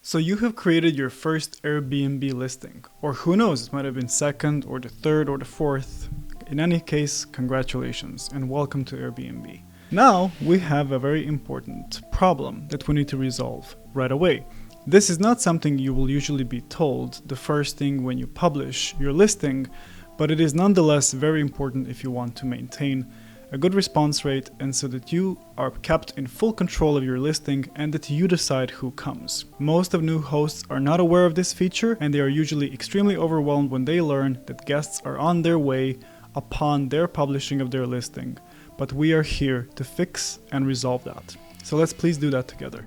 So you have created your first Airbnb listing, or who knows, it might have been second or the third or the fourth. In any case, congratulations and welcome to Airbnb. Now we have a very important problem that we need to resolve right away. This is not something you will usually be told the first thing when you publish your listing, but it is nonetheless very important if you want to maintain a good response rate and so that you are kept in full control of your listing and that you decide who comes. Most of new hosts are not aware of this feature and they are usually extremely overwhelmed when they learn that guests are on their way upon their publishing of their listing. But we are here to fix and resolve that. So let's please do that together.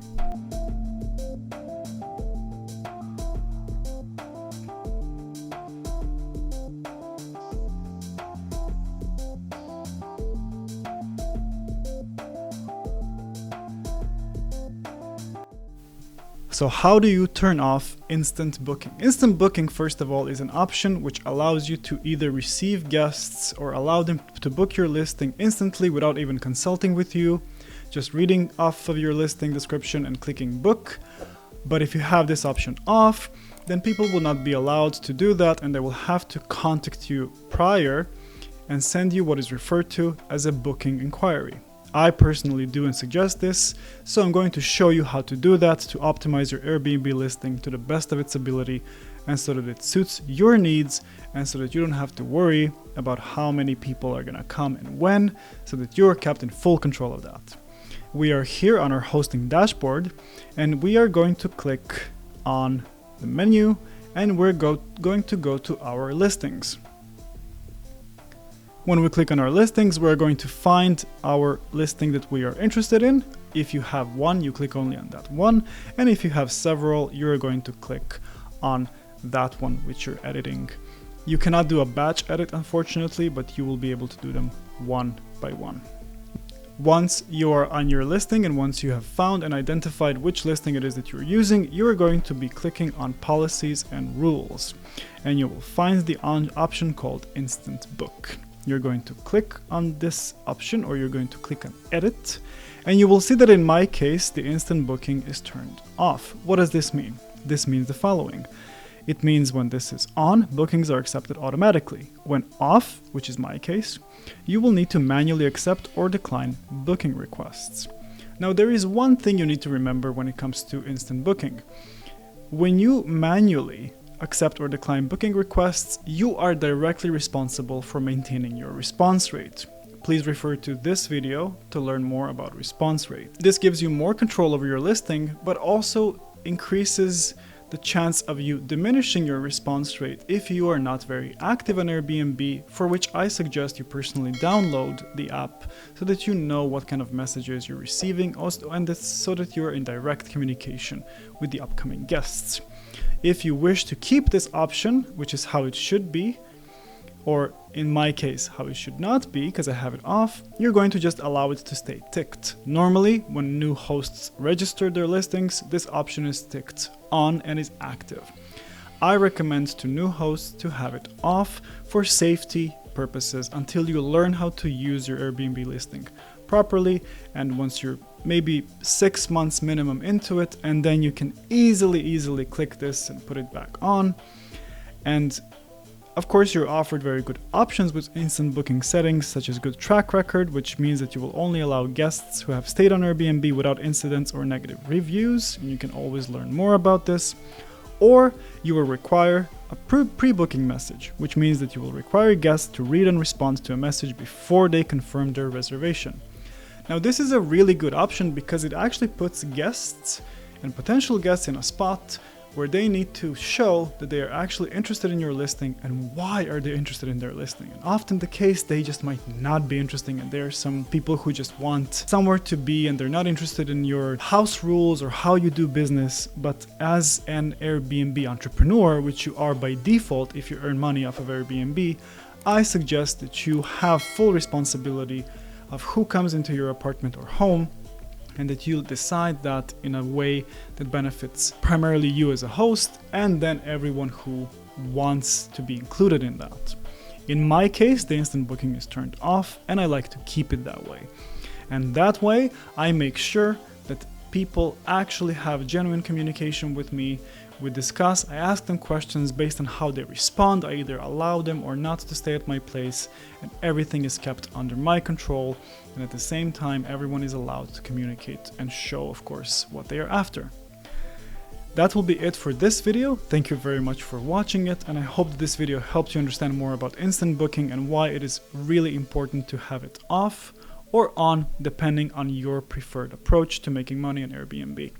So how do you turn off instant booking? Instant booking, first of all, is an option which allows you to either receive guests or allow them to book your listing instantly without even consulting with you, just reading off of your listing description and clicking book. But if you have this option off, then people will not be allowed to do that and they will have to contact you prior and send you what is referred to as a booking inquiry. I personally do and suggest this, so I'm going to show you how to do that to optimize your Airbnb listing to the best of its ability and so that it suits your needs and so that you don't have to worry about how many people are gonna come and when, so that you're kept in full control of that. We are here on our hosting dashboard and we are going to click on the menu and we're going to go to our listings. When we click on our listings, we're going to find our listing that we are interested in. If you have one, you click only on that one. And if you have several, you're going to click on that one which you're editing. You cannot do a batch edit, unfortunately, but you will be able to do them one by one. Once you are on your listing and once you have found and identified which listing it is that you're using, you're going to be clicking on policies and rules. And you will find the option called Instant Book. You're going to click on this option or you're going to click on edit and you will see that in my case the instant booking is turned off. What does this mean? This means the following. It means when this is on, bookings are accepted automatically. When off, which is my case, you will need to manually accept or decline booking requests. Now there is one thing you need to remember when it comes to instant booking. When you manually accept or decline booking requests, you are directly responsible for maintaining your response rate. Please refer to this video to learn more about response rate. This gives you more control over your listing, but also increases the chance of you diminishing your response rate if you are not very active on Airbnb, for which I suggest you personally download the app so that you know what kind of messages you're receiving and so that you're in direct communication with the upcoming guests. If you wish to keep this option, which is how it should be, or in my case, how it should not be, because I have it off, you're going to just allow it to stay ticked. Normally, when new hosts register their listings, this option is ticked on and is active. I recommend to new hosts to have it off for safety purposes until you learn how to use your Airbnb listing properly, and once you're maybe 6 months minimum into it, and then you can easily click this and put it back on. And of course you're offered very good options with instant booking settings such as good track record, which means that you will only allow guests who have stayed on Airbnb without incidents or negative reviews, and you can always learn more about this. Or you will require a pre-booking message, which means that you will require guests to read and respond to a message before they confirm their reservation. Now this is a really good option because it actually puts guests and potential guests in a spot where they need to show that they are actually interested in your listing and why are they interested in their listing. And often the case, they just might not be interested, and there are some people who just want somewhere to be and they're not interested in your house rules or how you do business. But as an Airbnb entrepreneur, which you are by default if you earn money off of Airbnb, I suggest that you have full responsibility of who comes into your apartment or home, and that you'll decide that in a way that benefits primarily you as a host and then everyone who wants to be included in that. In my case, the instant booking is turned off and I like to keep it that way. And that way I make sure that People actually have genuine communication with me. We discuss, I ask them questions based on how they respond. I either allow them or not to stay at my place, and everything is kept under my control. And at the same time, everyone is allowed to communicate and show, of course, what they are after. That will be it for this video. Thank you very much for watching it, and I hope that this video helped you understand more about instant booking and why it is really important to have it off or on, depending on your preferred approach to making money on Airbnb.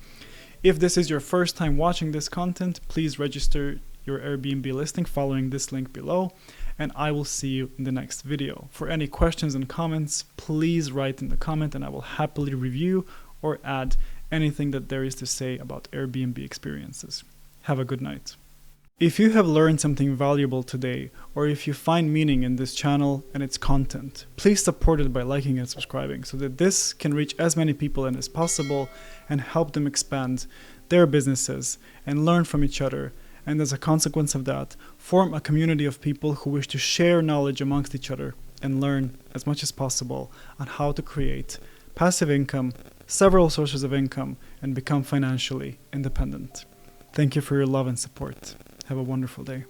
If this is your first time watching this content, please register your Airbnb listing following this link below, and I will see you in the next video. For any questions and comments, please write in the comment and I will happily review or add anything that there is to say about Airbnb experiences. Have a good night. If you have learned something valuable today, or if you find meaning in this channel and its content, please support it by liking and subscribing so that this can reach as many people as possible and help them expand their businesses and learn from each other, and as a consequence of that, form a community of people who wish to share knowledge amongst each other and learn as much as possible on how to create passive income, several sources of income, and become financially independent. Thank you for your love and support. Have a wonderful day.